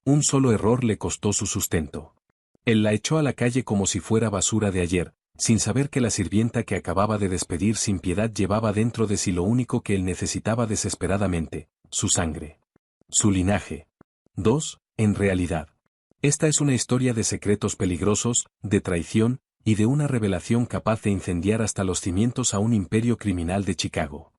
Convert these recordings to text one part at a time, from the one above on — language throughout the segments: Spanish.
Un solo error le costó su sustento. Él la echó a la calle como si fuera basura de ayer, sin saber que la sirvienta que acababa de despedir sin piedad llevaba dentro de sí lo único que él necesitaba desesperadamente, su sangre. Su linaje. 2. En realidad. Esta es una historia de secretos peligrosos, de traición, y de una revelación capaz de incendiar hasta los cimientos a un imperio criminal de Chicago.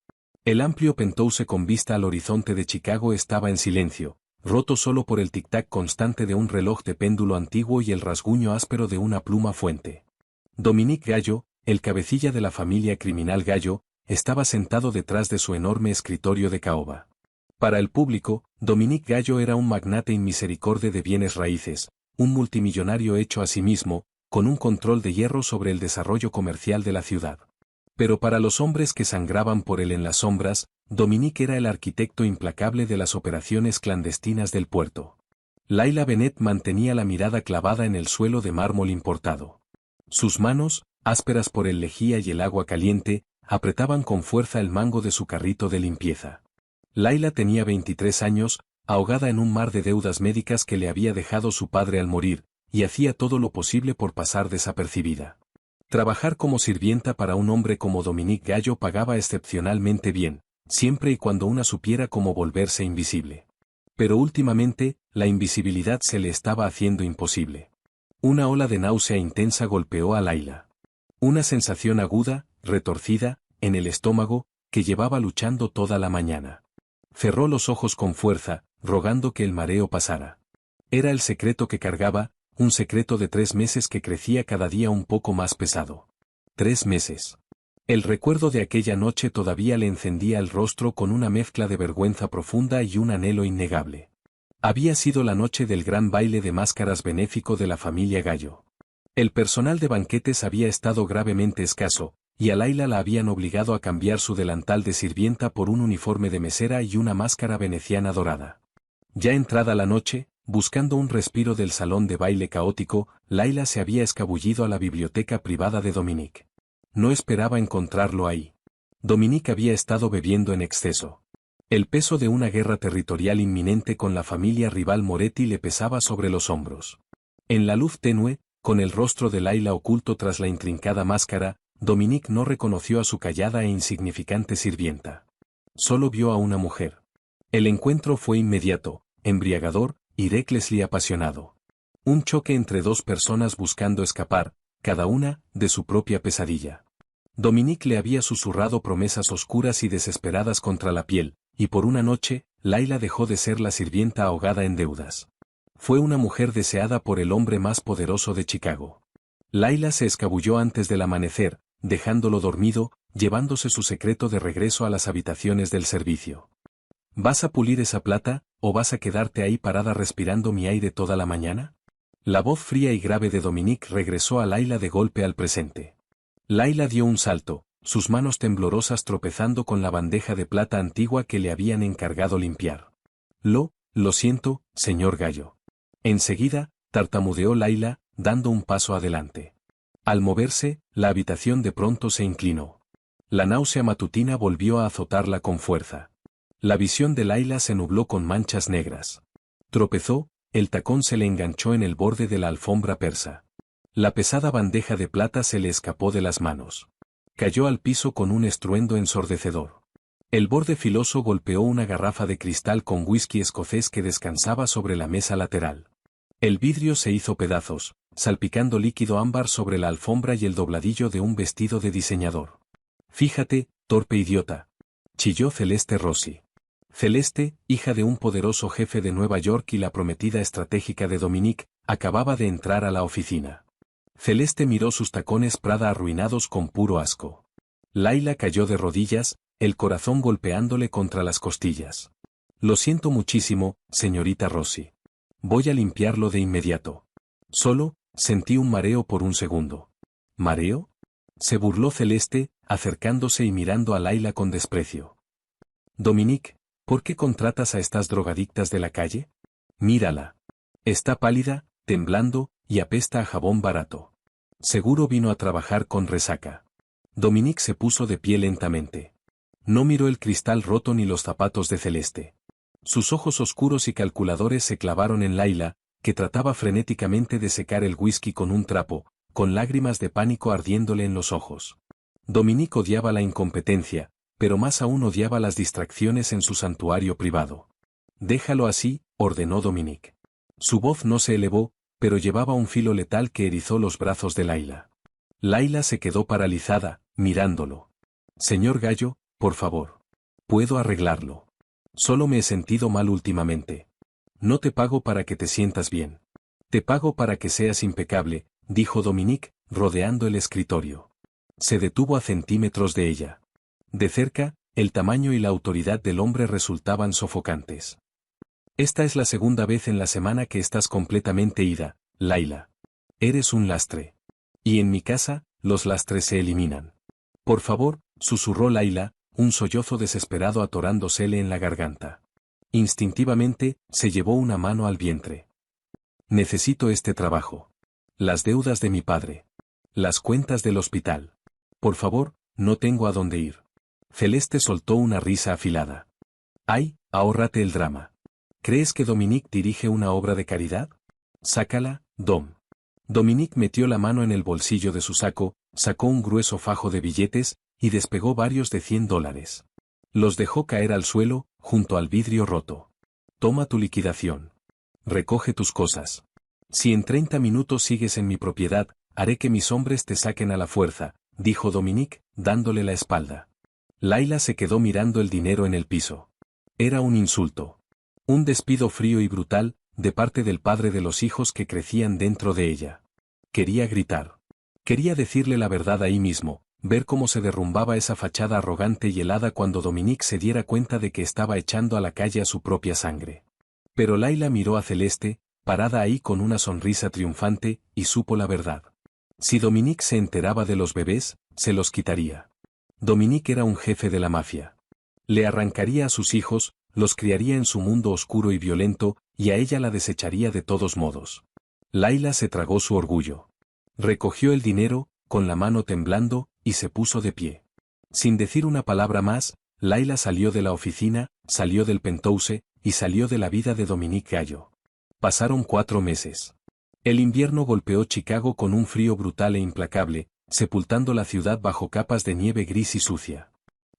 El amplio penthouse con vista al horizonte de Chicago estaba en silencio, roto solo por el tic-tac constante de un reloj de péndulo antiguo y el rasguño áspero de una pluma fuente. Dominique Gallo, el cabecilla de la familia criminal Gallo, estaba sentado detrás de su enorme escritorio de caoba. Para el público, Dominique Gallo era un magnate inmisericorde de bienes raíces, un multimillonario hecho a sí mismo, con un control de hierro sobre el desarrollo comercial de la ciudad. Pero para los hombres que sangraban por él en las sombras, Dominique era el arquitecto implacable de las operaciones clandestinas del puerto. Laila Bennett mantenía la mirada clavada en el suelo de mármol importado. Sus manos, ásperas por el lejía y el agua caliente, apretaban con fuerza el mango de su carrito de limpieza. Laila tenía 23 años, ahogada en un mar de deudas médicas que le había dejado su padre al morir, y hacía todo lo posible por pasar desapercibida. Trabajar como sirvienta para un hombre como Dominique Gallo pagaba excepcionalmente bien, siempre y cuando una supiera cómo volverse invisible. Pero últimamente, la invisibilidad se le estaba haciendo imposible. Una ola de náusea intensa golpeó a Laila. Una sensación aguda, retorcida, en el estómago, que llevaba luchando toda la mañana. Cerró los ojos con fuerza, rogando que el mareo pasara. Era el secreto que cargaba, un secreto de 3 meses que crecía cada día un poco más pesado. 3 meses. El recuerdo de aquella noche todavía le encendía el rostro con una mezcla de vergüenza profunda y un anhelo innegable. Había sido la noche del gran baile de máscaras benéfico de la familia Gallo. El personal de banquetes había estado gravemente escaso, y a Laila la habían obligado a cambiar su delantal de sirvienta por un uniforme de mesera y una máscara veneciana dorada. Ya entrada la noche, buscando un respiro del salón de baile caótico, Laila se había escabullido a la biblioteca privada de Dominique. No esperaba encontrarlo ahí. Dominique había estado bebiendo en exceso. El peso de una guerra territorial inminente con la familia rival Moretti le pesaba sobre los hombros. En la luz tenue, con el rostro de Laila oculto tras la intrincada máscara, Dominique no reconoció a su callada e insignificante sirvienta. Solo vio a una mujer. El encuentro fue inmediato, embriagador, y recklessly apasionado. Un choque entre dos personas buscando escapar, cada una, de su propia pesadilla. Dominique le había susurrado promesas oscuras y desesperadas contra la piel, y por una noche, Laila dejó de ser la sirvienta ahogada en deudas. Fue una mujer deseada por el hombre más poderoso de Chicago. Laila se escabulló antes del amanecer, dejándolo dormido, llevándose su secreto de regreso a las habitaciones del servicio. ¿Vas a pulir esa plata, o vas a quedarte ahí parada respirando mi aire toda la mañana? La voz fría y grave de Dominique regresó a Laila de golpe al presente. Laila dio un salto, sus manos temblorosas tropezando con la bandeja de plata antigua que le habían encargado limpiar. Lo siento, señor Gallo. Enseguida, tartamudeó Laila, dando un paso adelante. Al moverse, la habitación de pronto se inclinó. La náusea matutina volvió a azotarla con fuerza. La visión de Laila se nubló con manchas negras. Tropezó, el tacón se le enganchó en el borde de la alfombra persa. La pesada bandeja de plata se le escapó de las manos. Cayó al piso con un estruendo ensordecedor. El borde filoso golpeó una garrafa de cristal con whisky escocés que descansaba sobre la mesa lateral. El vidrio se hizo pedazos, salpicando líquido ámbar sobre la alfombra y el dobladillo de un vestido de diseñador. Fíjate, torpe idiota, chilló Celeste Rossi. Celeste, hija de un poderoso jefe de Nueva York y la prometida estratégica de Dominique, acababa de entrar a la oficina. Celeste miró sus tacones Prada arruinados con puro asco. Laila cayó de rodillas, el corazón golpeándole contra las costillas. Lo siento muchísimo, señorita Rossi. Voy a limpiarlo de inmediato. Solo, sentí un mareo por un segundo. ¿Mareo? Se burló Celeste, acercándose y mirando a Laila con desprecio. Dominique, ¿por qué contratas a estas drogadictas de la calle? Mírala. Está pálida, temblando, y apesta a jabón barato. Seguro vino a trabajar con resaca. Dominique se puso de pie lentamente. No miró el cristal roto ni los zapatos de Celeste. Sus ojos oscuros y calculadores se clavaron en Layla, que trataba frenéticamente de secar el whisky con un trapo, con lágrimas de pánico ardiéndole en los ojos. Dominique odiaba la incompetencia, pero más aún odiaba las distracciones en su santuario privado. «Déjalo así», ordenó Dominique. Su voz no se elevó, pero llevaba un filo letal que erizó los brazos de Layla. Layla se quedó paralizada, mirándolo. «Señor Gallo, por favor. Puedo arreglarlo. Solo me he sentido mal últimamente. No te pago para que te sientas bien. Te pago para que seas impecable», dijo Dominique, rodeando el escritorio. Se detuvo a centímetros de ella. De cerca, el tamaño y la autoridad del hombre resultaban sofocantes. «Esta es la segunda vez en la semana que estás completamente ida, Layla. Eres un lastre. Y en mi casa, los lastres se eliminan». «Por favor», susurró Layla, un sollozo desesperado atorándosele en la garganta. Instintivamente, se llevó una mano al vientre. «Necesito este trabajo. Las deudas de mi padre. Las cuentas del hospital. Por favor, no tengo a dónde ir». Celeste soltó una risa afilada. «Ay, ahórrate el drama. ¿Crees que Dominique dirige una obra de caridad? Sácala, Dom». Dominique metió la mano en el bolsillo de su saco, sacó un grueso fajo de billetes, y despegó varios de $100. Los dejó caer al suelo, junto al vidrio roto. «Toma tu liquidación. Recoge tus cosas. Si en 30 minutos sigues en mi propiedad, haré que mis hombres te saquen a la fuerza», dijo Dominique, dándole la espalda. Layla se quedó mirando el dinero en el piso. Era un insulto. Un despido frío y brutal, de parte del padre de los hijos que crecían dentro de ella. Quería gritar. Quería decirle la verdad ahí mismo, ver cómo se derrumbaba esa fachada arrogante y helada cuando Dominique se diera cuenta de que estaba echando a la calle a su propia sangre. Pero Layla miró a Celeste, parada ahí con una sonrisa triunfante, y supo la verdad. Si Dominique se enteraba de los bebés, se los quitaría. Dominique era un jefe de la mafia. Le arrancaría a sus hijos, los criaría en su mundo oscuro y violento, y a ella la desecharía de todos modos. Layla se tragó su orgullo. Recogió el dinero, con la mano temblando, y se puso de pie. Sin decir una palabra más, Layla salió de la oficina, salió del penthouse, y salió de la vida de Dominique Gallo. Pasaron 4 meses. El invierno golpeó Chicago con un frío brutal e implacable, sepultando la ciudad bajo capas de nieve gris y sucia.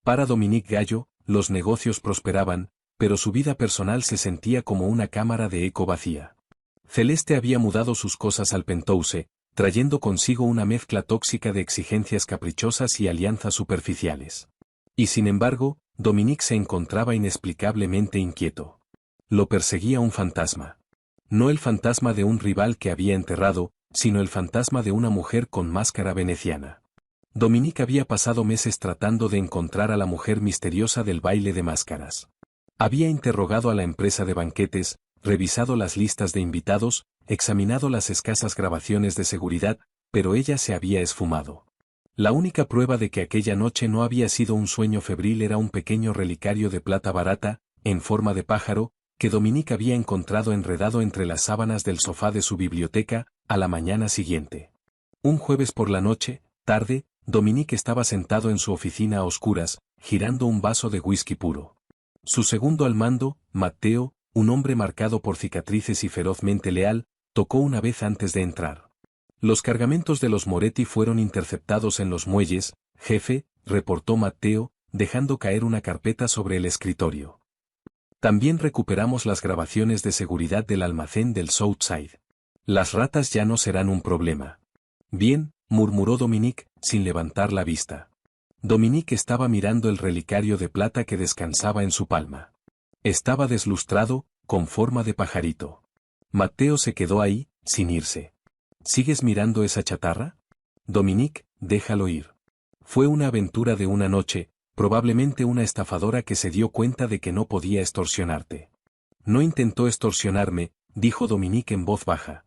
Para Dominique Gallo, los negocios prosperaban, pero su vida personal se sentía como una cámara de eco vacía. Celeste había mudado sus cosas al penthouse, trayendo consigo una mezcla tóxica de exigencias caprichosas y alianzas superficiales. Y sin embargo, Dominique se encontraba inexplicablemente inquieto. Lo perseguía un fantasma. No el fantasma de un rival que había enterrado, sino el fantasma de una mujer con máscara veneciana. Dominique había pasado meses tratando de encontrar a la mujer misteriosa del baile de máscaras. Había interrogado a la empresa de banquetes, revisado las listas de invitados, examinado las escasas grabaciones de seguridad, pero ella se había esfumado. La única prueba de que aquella noche no había sido un sueño febril era un pequeño relicario de plata barata, en forma de pájaro, que Dominique había encontrado enredado entre las sábanas del sofá de su biblioteca, a la mañana siguiente. Un jueves por la noche, tarde, Dominique estaba sentado en su oficina a oscuras, girando un vaso de whisky puro. Su segundo al mando, Matteo, un hombre marcado por cicatrices y ferozmente leal, tocó una vez antes de entrar. «Los cargamentos de los Moretti fueron interceptados en los muelles, jefe», reportó Matteo, dejando caer una carpeta sobre el escritorio. «También recuperamos las grabaciones de seguridad del almacén del Southside. Las ratas ya no serán un problema». «Bien», murmuró Dominique, sin levantar la vista. Dominique estaba mirando el relicario de plata que descansaba en su palma. Estaba deslustrado, con forma de pajarito. Matteo se quedó ahí, sin irse. «¿Sigues mirando esa chatarra? Dominique, déjalo ir. Fue una aventura de una noche, probablemente una estafadora que se dio cuenta de que no podía extorsionarte». «No intentó extorsionarme», dijo Dominique en voz baja.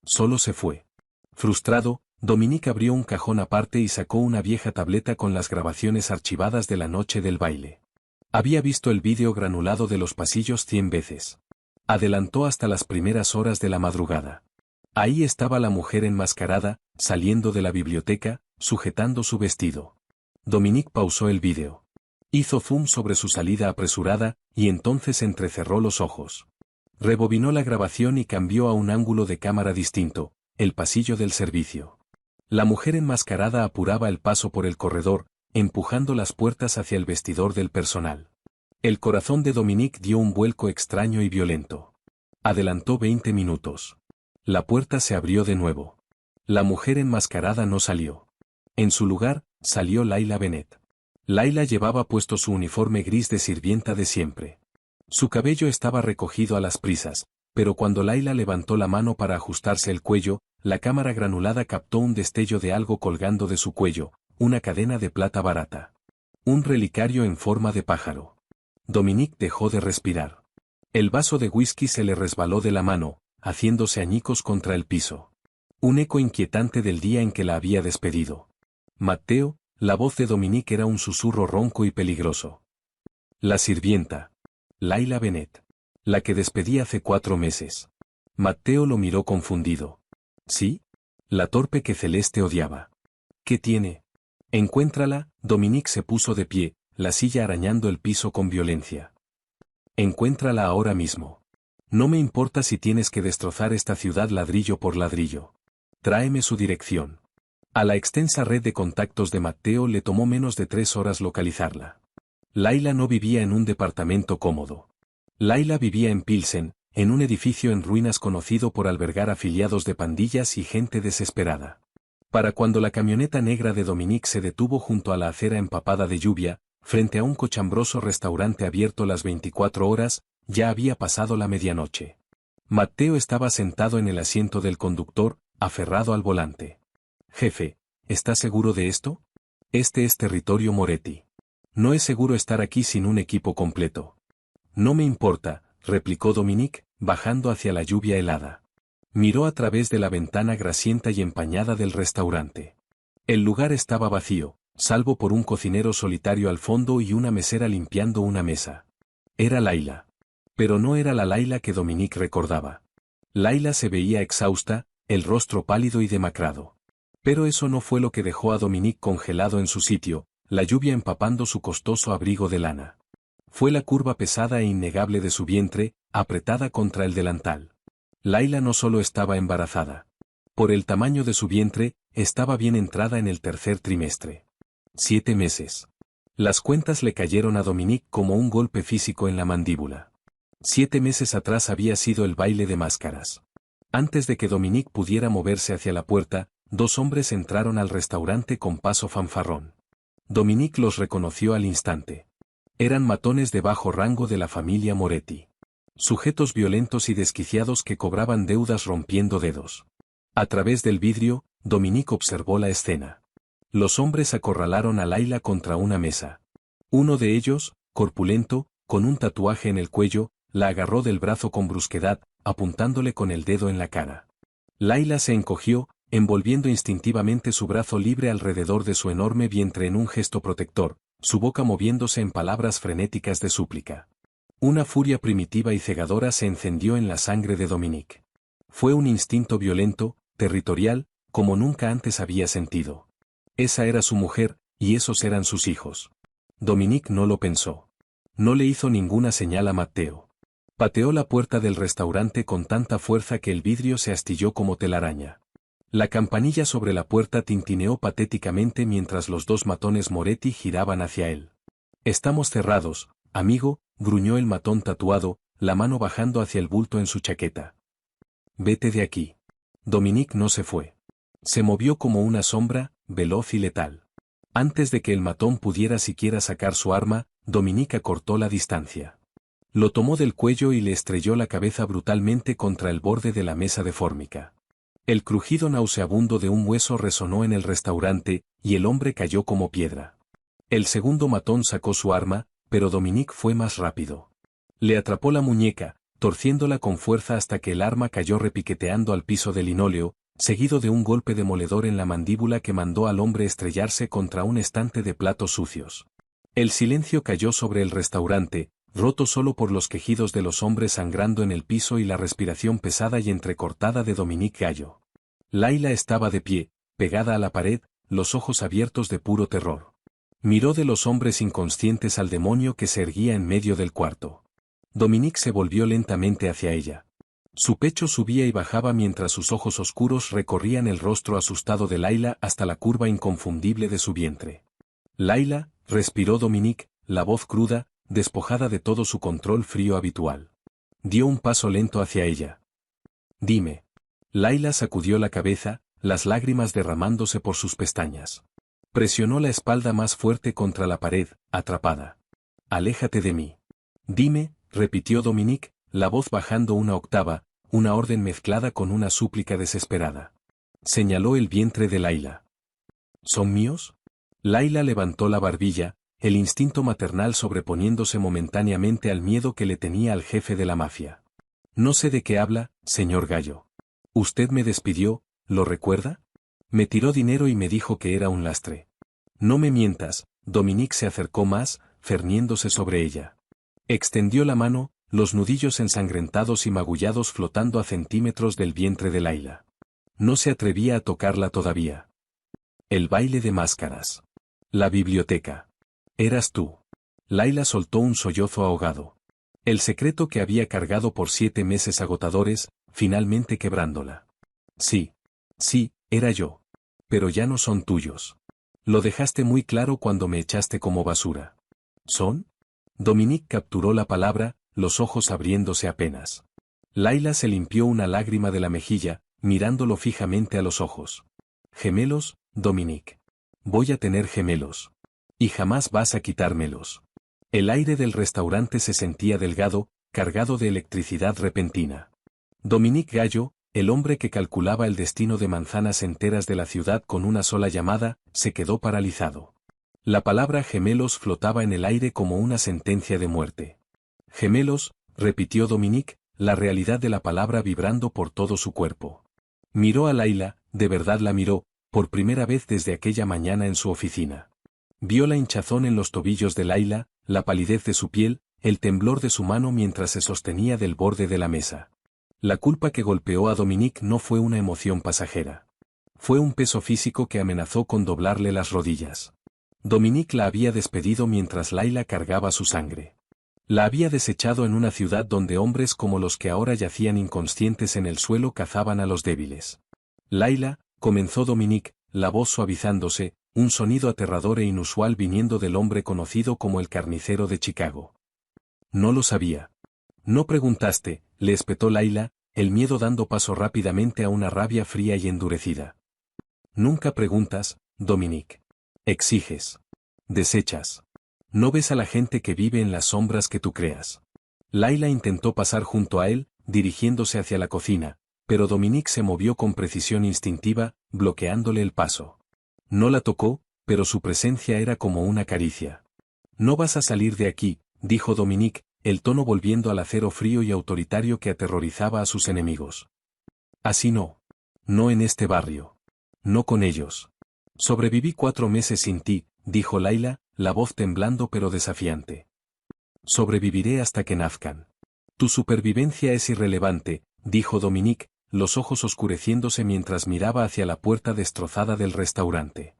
«Solo se fue». Frustrado, Dominique abrió un cajón aparte y sacó una vieja tableta con las grabaciones archivadas de la noche del baile. Había visto el vídeo granulado de los pasillos 100 veces. Adelantó hasta las primeras horas de la madrugada. Ahí estaba la mujer enmascarada, saliendo de la biblioteca, sujetando su vestido. Dominique pausó el vídeo. Hizo zoom sobre su salida apresurada, y entonces entrecerró los ojos. Rebobinó la grabación y cambió a un ángulo de cámara distinto, el pasillo del servicio. La mujer enmascarada apuraba el paso por el corredor, empujando las puertas hacia el vestidor del personal. El corazón de Dominique dio un vuelco extraño y violento. Adelantó 20 minutos. La puerta se abrió de nuevo. La mujer enmascarada no salió. En su lugar, salió Layla Bennett. Layla llevaba puesto su uniforme gris de sirvienta de siempre. Su cabello estaba recogido a las prisas, pero cuando Layla levantó la mano para ajustarse el cuello, la cámara granulada captó un destello de algo colgando de su cuello, una cadena de plata barata. Un relicario en forma de pájaro. Dominique dejó de respirar. El vaso de whisky se le resbaló de la mano, haciéndose añicos contra el piso. Un eco inquietante del día en que la había despedido. Matteo, la voz de Dominique era un susurro ronco y peligroso. La sirvienta. Layla Bennett. La que despedí hace 4 meses. Matteo lo miró confundido. ¿Sí? La torpe que Celeste odiaba. ¿Qué tiene? Encuéntrala. Dominique se puso de pie, la silla arañando el piso con violencia. Encuéntrala ahora mismo. No me importa si tienes que destrozar esta ciudad ladrillo por ladrillo. Tráeme su dirección. A la extensa red de contactos de Matteo le tomó menos de 3 horas localizarla. Layla no vivía en un departamento cómodo. Layla vivía en Pilsen, en un edificio en ruinas conocido por albergar afiliados de pandillas y gente desesperada. Para cuando la camioneta negra de Dominique se detuvo junto a la acera empapada de lluvia, frente a un cochambroso restaurante abierto las 24 horas, ya había pasado la medianoche. Matteo estaba sentado en el asiento del conductor, aferrado al volante. Jefe, ¿estás seguro de esto? Este es territorio Moretti. No es seguro estar aquí sin un equipo completo. No me importa, replicó Dominique, bajando hacia la lluvia helada. Miró a través de la ventana grasienta y empañada del restaurante. El lugar estaba vacío, salvo por un cocinero solitario al fondo y una mesera limpiando una mesa. Era Layla. Pero no era la Layla que Dominique recordaba. Layla se veía exhausta, el rostro pálido y demacrado. Pero eso no fue lo que dejó a Dominique congelado en su sitio, la lluvia empapando su costoso abrigo de lana. Fue la curva pesada e innegable de su vientre, apretada contra el delantal. Layla no solo estaba embarazada. Por el tamaño de su vientre, estaba bien entrada en el 3er trimestre. 7 meses. Las cuentas le cayeron a Dominique como un golpe físico en la mandíbula. 7 meses atrás había sido el baile de máscaras. Antes de que Dominique pudiera moverse hacia la puerta, 2 hombres entraron al restaurante con paso fanfarrón. Dominique los reconoció al instante. Eran matones de bajo rango de la familia Moretti. Sujetos violentos y desquiciados que cobraban deudas rompiendo dedos. A través del vidrio, Dominique observó la escena. Los hombres acorralaron a Layla contra una mesa. Uno de ellos, corpulento, con un tatuaje en el cuello, la agarró del brazo con brusquedad, apuntándole con el dedo en la cara. Layla se encogió, envolviendo instintivamente su brazo libre alrededor de su enorme vientre en un gesto protector, su boca moviéndose en palabras frenéticas de súplica. Una furia primitiva y cegadora se encendió en la sangre de Dominique. Fue un instinto violento, territorial, como nunca antes había sentido. Esa era su mujer, y esos eran sus hijos. Dominique no lo pensó. No le hizo ninguna señal a Matteo. Pateó la puerta del restaurante con tanta fuerza que el vidrio se astilló como telaraña. La campanilla sobre la puerta tintineó patéticamente mientras los 2 matones Moretti giraban hacia él. Estamos cerrados, amigo, gruñó el matón tatuado, la mano bajando hacia el bulto en su chaqueta. Vete de aquí. Dominique no se fue. Se movió como una sombra, veloz y letal. Antes de que el matón pudiera siquiera sacar su arma, Dominique acortó la distancia. Lo tomó del cuello y le estrelló la cabeza brutalmente contra el borde de la mesa de fórmica. El crujido nauseabundo de un hueso resonó en el restaurante, y el hombre cayó como piedra. El segundo matón sacó su arma, pero Dominique fue más rápido. Le atrapó la muñeca, torciéndola con fuerza hasta que el arma cayó repiqueteando al piso de linóleo, seguido de un golpe demoledor en la mandíbula que mandó al hombre estrellarse contra un estante de platos sucios. El silencio cayó sobre el restaurante, roto solo por los quejidos de los hombres sangrando en el piso y la respiración pesada y entrecortada de Dominique Gallo. Layla estaba de pie, pegada a la pared, los ojos abiertos de puro terror. Miró de los hombres inconscientes al demonio que se erguía en medio del cuarto. Dominique se volvió lentamente hacia ella. Su pecho subía y bajaba mientras sus ojos oscuros recorrían el rostro asustado de Laila hasta la curva inconfundible de su vientre. Laila, respiró Dominique, la voz cruda, despojada de todo su control frío habitual. Dio un paso lento hacia ella. Dime. Laila sacudió la cabeza, las lágrimas derramándose por sus pestañas. Presionó la espalda más fuerte contra la pared, atrapada. Aléjate de mí. Dime, repitió Dominique, la voz bajando una octava, una orden mezclada con una súplica desesperada. Señaló el vientre de Laila. ¿Son míos? Laila levantó la barbilla, el instinto maternal sobreponiéndose momentáneamente al miedo que le tenía al jefe de la mafia. No sé de qué habla, señor Gallo. Usted me despidió, ¿lo recuerda? Me tiró dinero y me dijo que era un lastre. No me mientas. Dominique se acercó más, cerniéndose sobre ella. Extendió la mano, los nudillos ensangrentados y magullados flotando a centímetros del vientre de Laila. No se atrevía a tocarla todavía. El baile de máscaras. La biblioteca. Eras tú. Laila soltó un sollozo ahogado. El secreto que había cargado por 7 meses agotadores, finalmente quebrándola. Sí. Sí, era yo. Pero ya no son tuyos. Lo dejaste muy claro cuando me echaste como basura. ¿Son? Dominique capturó la palabra, los ojos abriéndose apenas. Laila se limpió una lágrima de la mejilla, mirándolo fijamente a los ojos. Gemelos, Dominique. Voy a tener gemelos. Y jamás vas a quitármelos. El aire del restaurante se sentía delgado, cargado de electricidad repentina. Dominique Gallo, el hombre que calculaba el destino de manzanas enteras de la ciudad con una sola llamada, se quedó paralizado. La palabra gemelos flotaba en el aire como una sentencia de muerte. Gemelos, repitió Dominique, la realidad de la palabra vibrando por todo su cuerpo. Miró a Laila, de verdad la miró, por primera vez desde aquella mañana en su oficina. Vio la hinchazón en los tobillos de Laila, la palidez de su piel, el temblor de su mano mientras se sostenía del borde de la mesa. La culpa que golpeó a Dominique no fue una emoción pasajera. Fue un peso físico que amenazó con doblarle las rodillas. Dominique la había despedido mientras Laila cargaba su sangre. La había desechado en una ciudad donde hombres como los que ahora yacían inconscientes en el suelo cazaban a los débiles. Laila, comenzó Dominique, la voz suavizándose, un sonido aterrador e inusual viniendo del hombre conocido como el carnicero de Chicago. No lo sabía. No preguntaste, le espetó Laila, el miedo dando paso rápidamente a una rabia fría y endurecida. Nunca preguntas, Dominique. Exiges. Desechas. No ves a la gente que vive en las sombras que tú creas. Laila intentó pasar junto a él, dirigiéndose hacia la cocina, pero Dominique se movió con precisión instintiva, bloqueándole el paso. No la tocó, pero su presencia era como una caricia. No vas a salir de aquí, dijo Dominique, el tono volviendo al acero frío y autoritario que aterrorizaba a sus enemigos. Así no. No en este barrio. No con ellos. Sobreviví 4 meses sin ti, dijo Laila, la voz temblando pero desafiante. Sobreviviré hasta que nazcan. Tu supervivencia es irrelevante, dijo Dominique, los ojos oscureciéndose mientras miraba hacia la puerta destrozada del restaurante.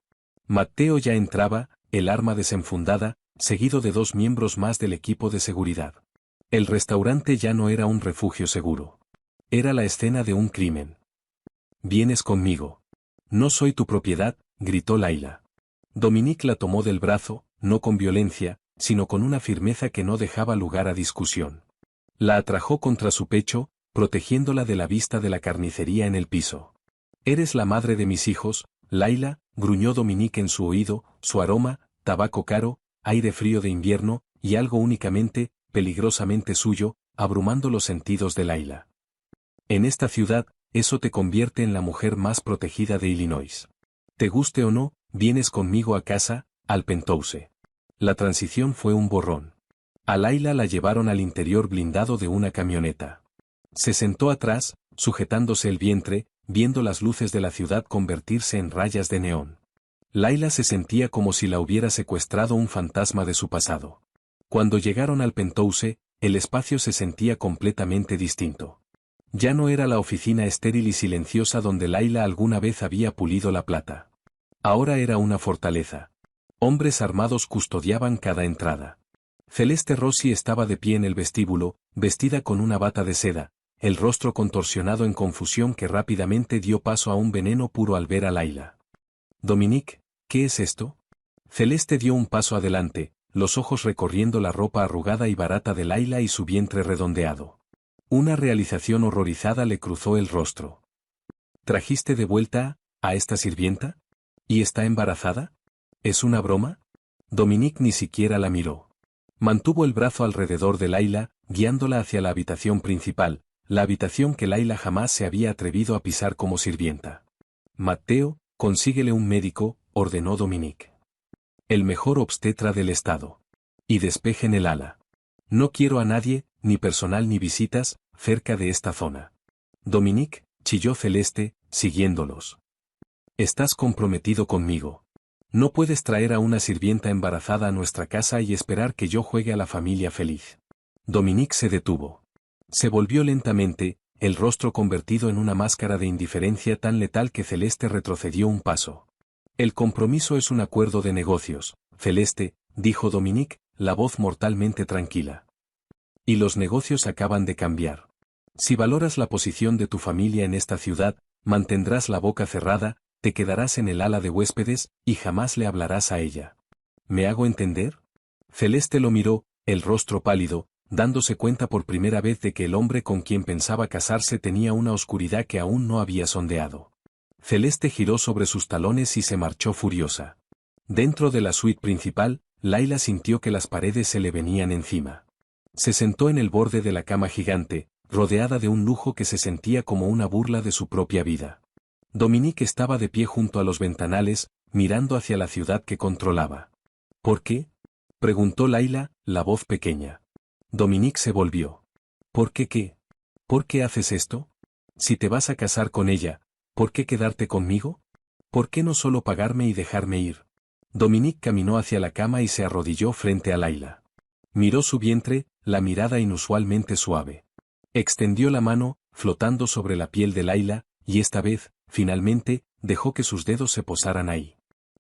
Matteo ya entraba, el arma desenfundada, seguido de 2 miembros más del equipo de seguridad. El restaurante ya no era un refugio seguro. Era la escena de un crimen. Vienes conmigo. No soy tu propiedad, gritó Laila. Dominique la tomó del brazo, no con violencia, sino con una firmeza que no dejaba lugar a discusión. La atrajo contra su pecho, protegiéndola de la vista de la carnicería en el piso. Eres la madre de mis hijos, Laila, gruñó Dominique en su oído, su aroma, tabaco caro, aire frío de invierno, y algo únicamente, peligrosamente suyo, abrumando los sentidos de Laila. En esta ciudad, eso te convierte en la mujer más protegida de Illinois. Te guste o no, vienes conmigo a casa, al Penthouse. La transición fue un borrón. A Laila la llevaron al interior blindado de una camioneta. Se sentó atrás, sujetándose el vientre, viendo las luces de la ciudad convertirse en rayas de neón. Laila se sentía como si la hubiera secuestrado un fantasma de su pasado. Cuando llegaron al Penthouse, el espacio se sentía completamente distinto. Ya no era la oficina estéril y silenciosa donde Laila alguna vez había pulido la plata. Ahora era una fortaleza. Hombres armados custodiaban cada entrada. Celeste Rossi estaba de pie en el vestíbulo, vestida con una bata de seda, el rostro contorsionado en confusión que rápidamente dio paso a un veneno puro al ver a Laila. «Dominique, ¿qué es esto?» Celeste dio un paso adelante, los ojos recorriendo la ropa arrugada y barata de Laila y su vientre redondeado. Una realización horrorizada le cruzó el rostro. «¿Trajiste de vuelta a esta sirvienta? ¿Y está embarazada? ¿Es una broma?» Dominique ni siquiera la miró. Mantuvo el brazo alrededor de Laila, guiándola hacia la habitación principal, la habitación que Laila jamás se había atrevido a pisar como sirvienta. «Matteo, consíguele un médico», ordenó Dominique. «El mejor obstetra del estado. Y despejen el ala. No quiero a nadie, ni personal ni visitas, cerca de esta zona». «Dominique», chilló Celeste, siguiéndolos. «Estás comprometido conmigo. No puedes traer a una sirvienta embarazada a nuestra casa y esperar que yo juegue a la familia feliz». Dominique se detuvo. Se volvió lentamente, el rostro convertido en una máscara de indiferencia tan letal que Celeste retrocedió un paso. «El compromiso es un acuerdo de negocios, Celeste», dijo Dominique, la voz mortalmente tranquila. «Y los negocios acaban de cambiar. Si valoras la posición de tu familia en esta ciudad, mantendrás la boca cerrada, te quedarás en el ala de huéspedes y jamás le hablarás a ella. ¿Me hago entender?» Celeste lo miró, el rostro pálido, dándose cuenta por primera vez de que el hombre con quien pensaba casarse tenía una oscuridad que aún no había sondeado. Celeste giró sobre sus talones y se marchó furiosa. Dentro de la suite principal, Laila sintió que las paredes se le venían encima. Se sentó en el borde de la cama gigante, rodeada de un lujo que se sentía como una burla de su propia vida. Dominique estaba de pie junto a los ventanales, mirando hacia la ciudad que controlaba. «¿Por qué?», preguntó Laila, la voz pequeña. Dominique se volvió. «¿Por qué qué? ¿Por qué haces esto? Si te vas a casar con ella, ¿por qué quedarte conmigo? ¿Por qué no solo pagarme y dejarme ir?» Dominique caminó hacia la cama y se arrodilló frente a Laila. Miró su vientre, la mirada inusualmente suave. Extendió la mano, flotando sobre la piel de Laila, y esta vez, finalmente, dejó que sus dedos se posaran ahí.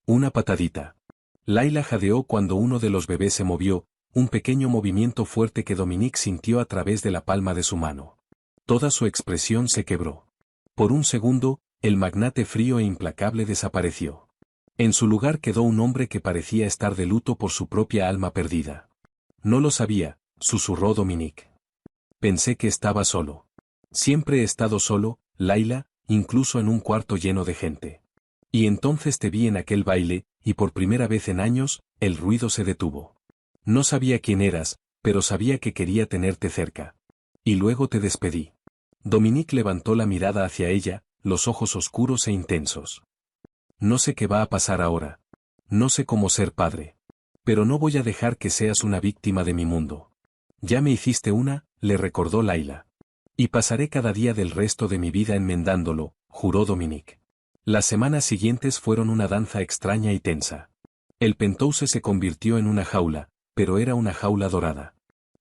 Una patadita. Laila jadeó cuando uno de los bebés se movió, un pequeño movimiento fuerte que Dominique sintió a través de la palma de su mano. Toda su expresión se quebró. Por un segundo, el magnate frío e implacable desapareció. En su lugar quedó un hombre que parecía estar de luto por su propia alma perdida. «No lo sabía», susurró Dominique. «Pensé que estaba solo. Siempre he estado solo, Laila, incluso en un cuarto lleno de gente. Y entonces te vi en aquel baile, y por primera vez en años, el ruido se detuvo. No sabía quién eras, pero sabía que quería tenerte cerca. Y luego te despedí». Dominique levantó la mirada hacia ella, los ojos oscuros e intensos. «No sé qué va a pasar ahora. No sé cómo ser padre. Pero no voy a dejar que seas una víctima de mi mundo. Ya me hiciste una», le recordó Laila. «Y pasaré cada día del resto de mi vida enmendándolo», juró Dominique. Las semanas siguientes fueron una danza extraña y tensa. El penthouse se convirtió en una jaula, pero era una jaula dorada.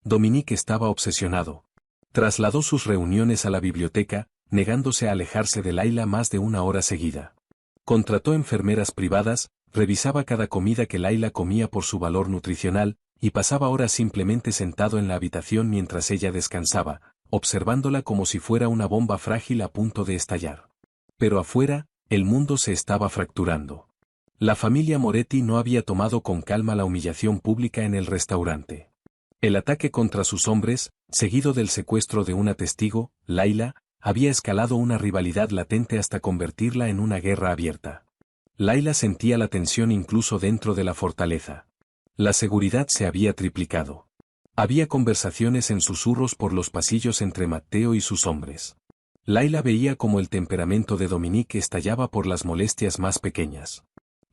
Dominique estaba obsesionado. Trasladó sus reuniones a la biblioteca, negándose a alejarse de Laila más de una hora seguida. Contrató enfermeras privadas, revisaba cada comida que Laila comía por su valor nutricional, y pasaba horas simplemente sentado en la habitación mientras ella descansaba, observándola como si fuera una bomba frágil a punto de estallar. Pero afuera, el mundo se estaba fracturando. La familia Moretti no había tomado con calma la humillación pública en el restaurante. El ataque contra sus hombres, seguido del secuestro de una testigo, Laila, había escalado una rivalidad latente hasta convertirla en una guerra abierta. Laila sentía la tensión incluso dentro de la fortaleza. La seguridad se había triplicado. Había conversaciones en susurros por los pasillos entre Matteo y sus hombres. Laila veía cómo el temperamento de Dominique estallaba por las molestias más pequeñas.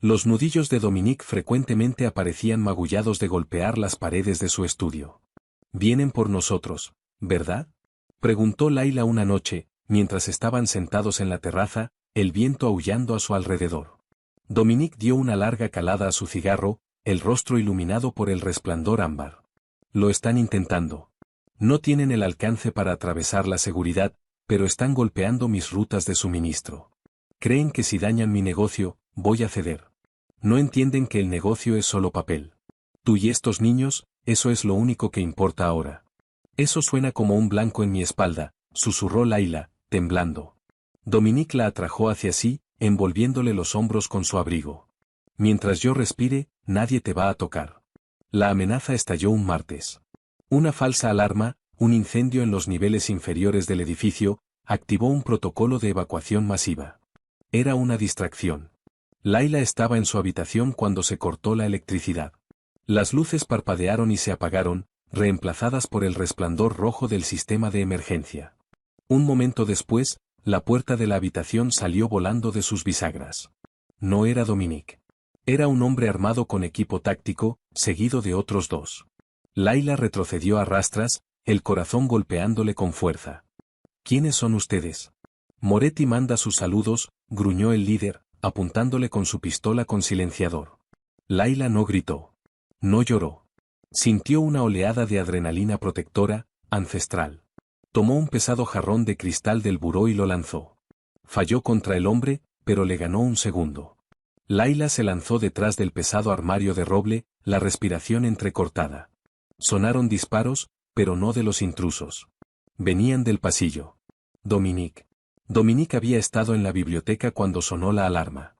Los nudillos de Dominique frecuentemente aparecían magullados de golpear las paredes de su estudio. «Vienen por nosotros, ¿verdad?», preguntó Laila una noche, mientras estaban sentados en la terraza, el viento aullando a su alrededor. Dominique dio una larga calada a su cigarro, el rostro iluminado por el resplandor ámbar. «Lo están intentando. No tienen el alcance para atravesar la seguridad, pero están golpeando mis rutas de suministro. Creen que si dañan mi negocio, voy a ceder. No entienden que el negocio es solo papel. Tú y estos niños, eso es lo único que importa ahora. Eso suena como un blanco en mi espalda, susurró Laila, temblando. Dominique la atrajo hacia sí, envolviéndole los hombros con su abrigo. Mientras yo respire, nadie te va a tocar. La amenaza estalló un martes. Una falsa alarma, un incendio en los niveles inferiores del edificio, activó un protocolo de evacuación masiva. Era una distracción. Laila estaba en su habitación cuando se cortó la electricidad. Las luces parpadearon y se apagaron, reemplazadas por el resplandor rojo del sistema de emergencia. Un momento después, la puerta de la habitación salió volando de sus bisagras. No era Dominique. Era un hombre armado con equipo táctico, seguido de otros dos. Laila retrocedió a rastras, el corazón golpeándole con fuerza. ¿Quiénes son ustedes? Moretti manda sus saludos, gruñó el líder, apuntándole con su pistola con silenciador. Laila no gritó. No lloró. Sintió una oleada de adrenalina protectora, ancestral. Tomó un pesado jarrón de cristal del buró y lo lanzó. Falló contra el hombre, pero le ganó un segundo. Laila se lanzó detrás del pesado armario de roble, la respiración entrecortada. Sonaron disparos, pero no de los intrusos. Venían del pasillo. Dominique. Dominique había estado en la biblioteca cuando sonó la alarma.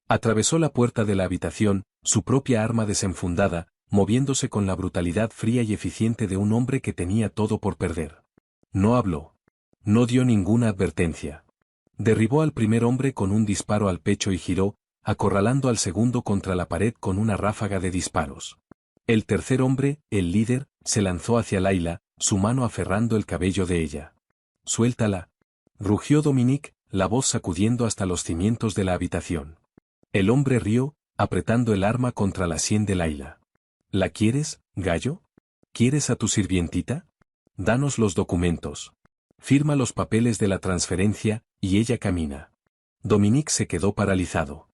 Atravesó la puerta de la habitación, su propia arma desenfundada, moviéndose con la brutalidad fría y eficiente de un hombre que tenía todo por perder. No habló. No dio ninguna advertencia. Derribó al primer hombre con un disparo al pecho y giró, acorralando al segundo contra la pared con una ráfaga de disparos. El tercer hombre, el líder, se lanzó hacia Laila, su mano aferrando el cabello de ella. «Suéltala», rugió Dominique, la voz sacudiendo hasta los cimientos de la habitación. El hombre rió, apretando el arma contra la sien de Laila. «¿La quieres, gallo? ¿Quieres a tu sirvientita? Danos los documentos. Firma los papeles de la transferencia», y ella camina. Dominique se quedó paralizado.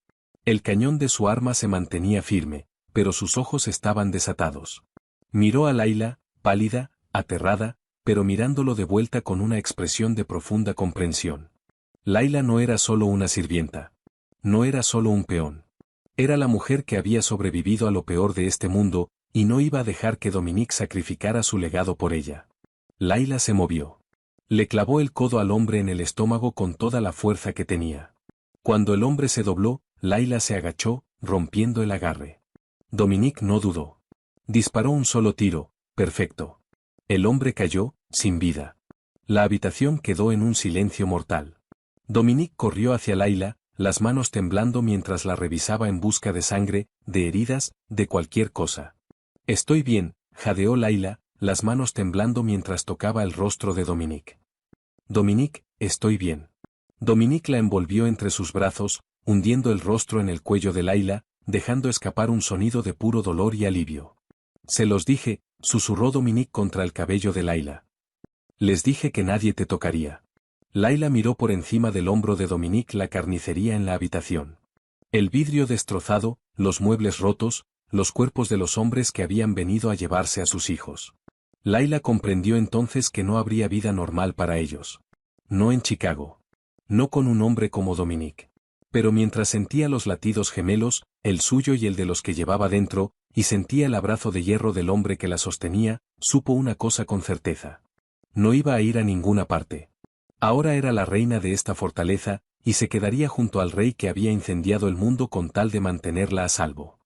El cañón de su arma se mantenía firme, pero sus ojos estaban desatados. Miró a Laila, pálida, aterrada, pero mirándolo de vuelta con una expresión de profunda comprensión. Laila no era solo una sirvienta. No era solo un peón. Era la mujer que había sobrevivido a lo peor de este mundo, y no iba a dejar que Dominique sacrificara su legado por ella. Laila se movió. Le clavó el codo al hombre en el estómago con toda la fuerza que tenía. Cuando el hombre se dobló, Laila se agachó, rompiendo el agarre. Dominique no dudó. Disparó un solo tiro, perfecto. El hombre cayó, sin vida. La habitación quedó en un silencio mortal. Dominique corrió hacia Laila, las manos temblando mientras la revisaba en busca de sangre, de heridas, de cualquier cosa. «Estoy bien», jadeó Laila, las manos temblando mientras tocaba el rostro de Dominique. «Dominique, estoy bien». Dominique la envolvió entre sus brazos, hundiendo el rostro en el cuello de Laila, dejando escapar un sonido de puro dolor y alivio. «Se los dije», susurró Dominique contra el cabello de Laila. «Les dije que nadie te tocaría». Laila miró por encima del hombro de Dominique la carnicería en la habitación. El vidrio destrozado, los muebles rotos, los cuerpos de los hombres que habían venido a llevarse a sus hijos. Laila comprendió entonces que no habría vida normal para ellos. No en Chicago. No con un hombre como Dominique. Pero mientras sentía los latidos gemelos, el suyo y el de los que llevaba dentro, y sentía el abrazo de hierro del hombre que la sostenía, supo una cosa con certeza. No iba a ir a ninguna parte. Ahora era la reina de esta fortaleza, y se quedaría junto al rey que había incendiado el mundo con tal de mantenerla a salvo.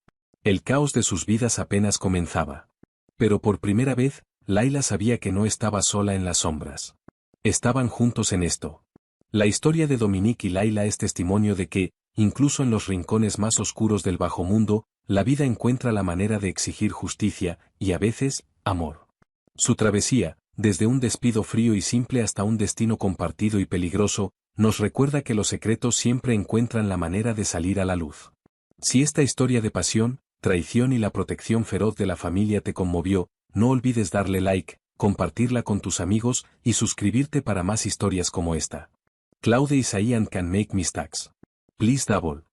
El caos de sus vidas apenas comenzaba. Pero por primera vez, Laila sabía que no estaba sola en las sombras. Estaban juntos en esto. La historia de Dominique y Laila es testimonio de que, incluso en los rincones más oscuros del bajo mundo, la vida encuentra la manera de exigir justicia, y a veces, amor. Su travesía, desde un despido frío y simple hasta un destino compartido y peligroso, nos recuerda que los secretos siempre encuentran la manera de salir a la luz. Si esta historia de pasión, traición y la protección feroz de la familia te conmovió, no olvides darle like, compartirla con tus amigos y suscribirte para más historias como esta. Claude is I and can make mistakes. Please double.